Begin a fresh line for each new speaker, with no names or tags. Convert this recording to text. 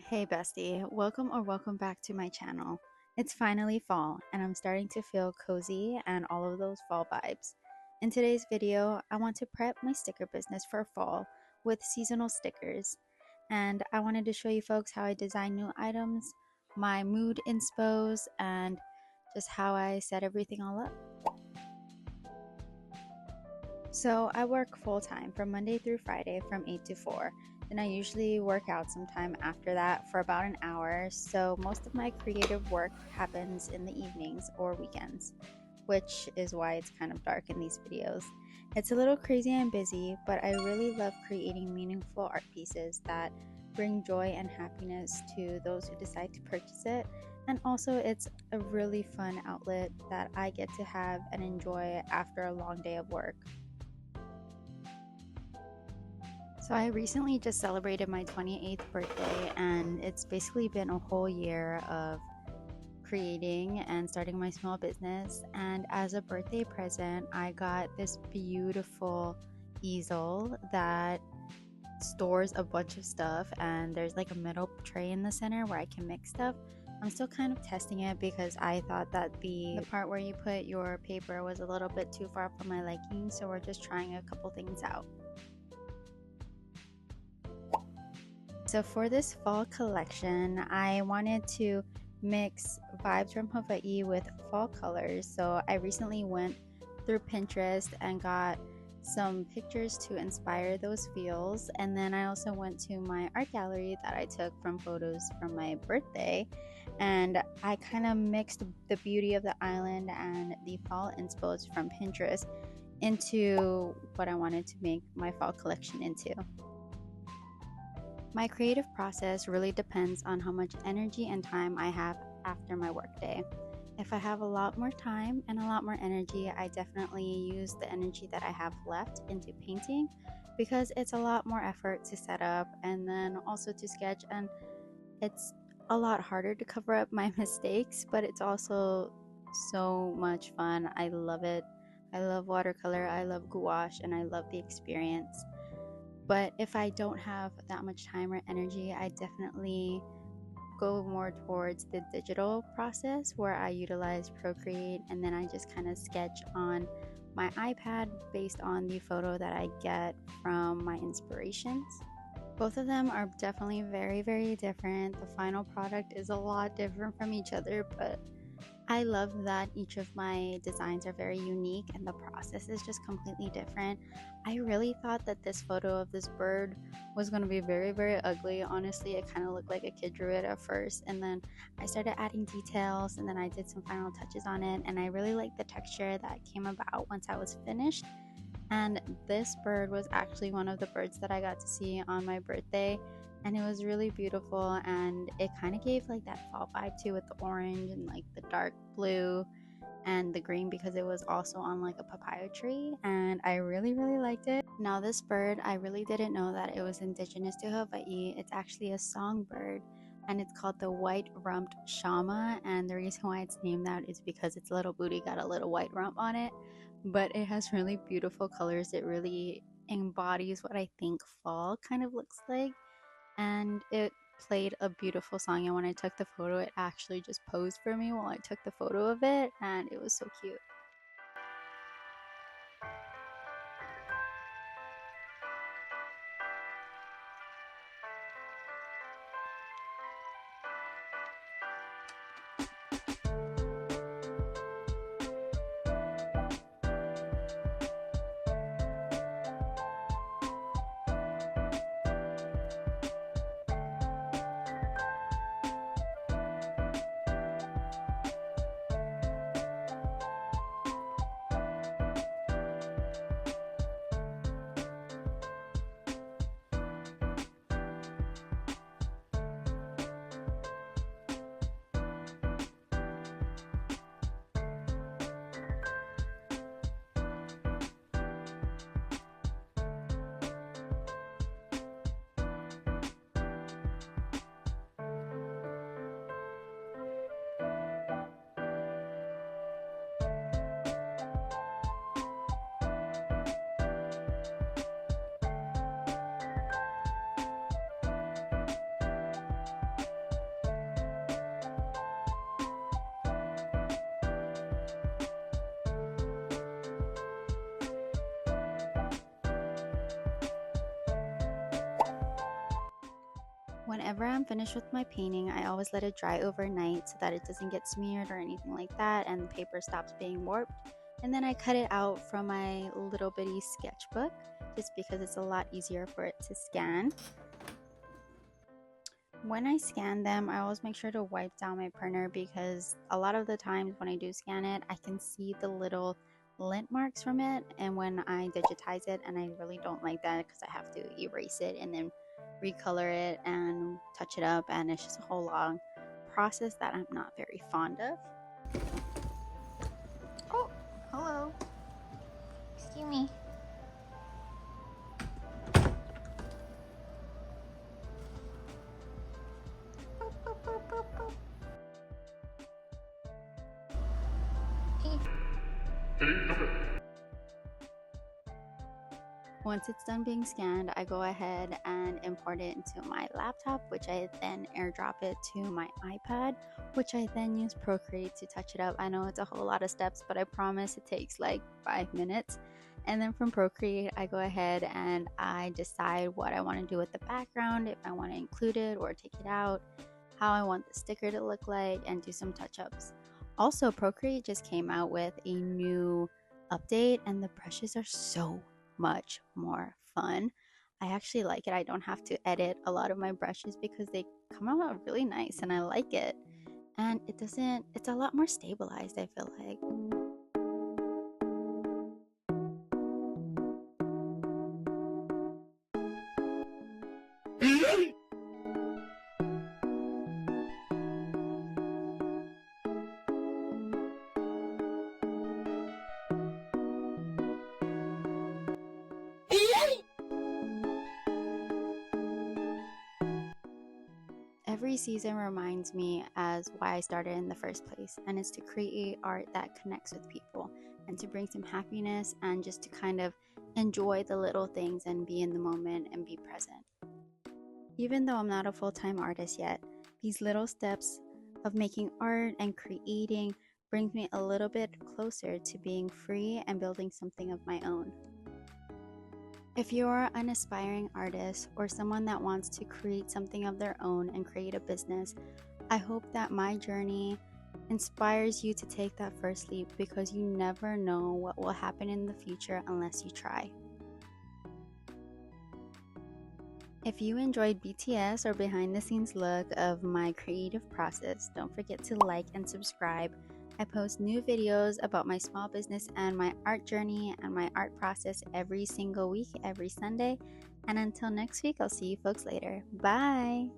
Hey Bestie, welcome back to my channel. It's finally fall and I'm starting to feel cozy and all of those fall vibes. In today's video, I want to prep my sticker business for fall with seasonal stickers. And I wanted to show you folks how I design new items, my mood inspos, and just how I set everything all up. So I work full time from Monday through Friday from 8 to 4. Then I usually work out sometime after that for about an hour. So most of my creative work happens in the evenings or weekends, which is why it's kind of dark in these videos. It's a little crazy and busy, but I really love creating meaningful art pieces that bring joy and happiness to those who decide to purchase it. And also, it's a really fun outlet that I get to have and enjoy after a long day of work. So I recently just celebrated my 28th birthday, and it's basically been a whole year of creating and starting my small business. And as a birthday present, I got this beautiful easel that stores a bunch of stuff, and there's like a metal tray in the center where I can mix stuff. I'm still kind of testing it because I thought that the part where you put your paper was a little bit too far from my liking, so we're just trying a couple things out. So for this fall collection, I wanted to mix vibes from Hawaii with fall colors. So I recently went through Pinterest and got some pictures to inspire those feels. And then I also went to my art gallery that I took from photos from my birthday. And I kind of mixed the beauty of the island and the fall inspos from Pinterest into what I wanted to make my fall collection into. My creative process really depends on how much energy and time I have after my workday. If I have a lot more time and a lot more energy, I definitely use the energy that I have left into painting because it's a lot more effort to set up and then also to sketch, and it's a lot harder to cover up my mistakes, but it's also so much fun. I love it. I love watercolor, I love gouache, and I love the experience. But if I don't have that much time or energy, I definitely go more towards the digital process where I utilize Procreate, and then I just kind of sketch on my iPad based on the photo that I get from my inspirations. Both of them are definitely very, very different. The final product is a lot different from each other, but I love that each of my designs are very unique and the process is just completely different. I really thought that this photo of this bird was going to be very, very ugly. Honestly, it kind of looked like a kid drew it at first, and then I started adding details, and then I did some final touches on it, and I really liked the texture that came about once I was finished. And this bird was actually one of the birds that I got to see on my birthday, and it was really beautiful, and it kind of gave like that fall vibe too, with the orange and like the dark blue and the green, because it was also on like a papaya tree, and I really, really liked it. Now this bird, I really didn't know that it was indigenous to Hawaii. It's actually a songbird, and it's called the white-rumped shama, and the reason why it's named that is because its little booty got a little white rump on it. But it has really beautiful colors. It really embodies what I think fall kind of looks like, and it played a beautiful song. And when I took the photo, it actually just posed for me while I took the photo of it, and it was so cute. Whenever I'm finished with my painting, I always let it dry overnight so that it doesn't get smeared or anything like that and the paper stops being warped. And then I cut it out from my little bitty sketchbook just because it's a lot easier for it to scan. When I scan them, I always make sure to wipe down my printer because a lot of the times when I do scan it, I can see the little lint marks from it, and when I digitize it, and I really don't like that because I have to erase it and then recolor it and touch it up, and it's just a whole long process that I'm not very fond of.
Oh, hello. Excuse me. Boop, boop, boop, boop, boop.
Once it's done being scanned, I go ahead and import it into my laptop, which I then airdrop it to my iPad, which I then use Procreate to touch it up. I know it's a whole lot of steps, but I promise it takes like 5 minutes. And then from Procreate, I go ahead and I decide what I want to do with the background, if I want to include it or take it out, how I want the sticker to look like, and do some touch-ups. Also, Procreate just came out with a new update, and the brushes are so much more fun. I actually like it. I don't have to edit a lot of my brushes because they come out really nice and I like it. And it's a lot more stabilized, I feel like. Every season reminds me as why I started in the first place, and it's to create art that connects with people and to bring some happiness and just to kind of enjoy the little things and be in the moment and be present. Even though I'm not a full-time artist yet, these little steps of making art and creating brings me a little bit closer to being free and building something of my own. If you're an aspiring artist or someone that wants to create something of their own and create a business, I hope that my journey inspires you to take that first leap because you never know what will happen in the future unless you try. If you enjoyed BTS or behind the scenes look of my creative process, don't forget to like and subscribe. I post new videos about my small business and my art journey and my art process every single week, every Sunday. And until next week, I'll see you folks later. Bye!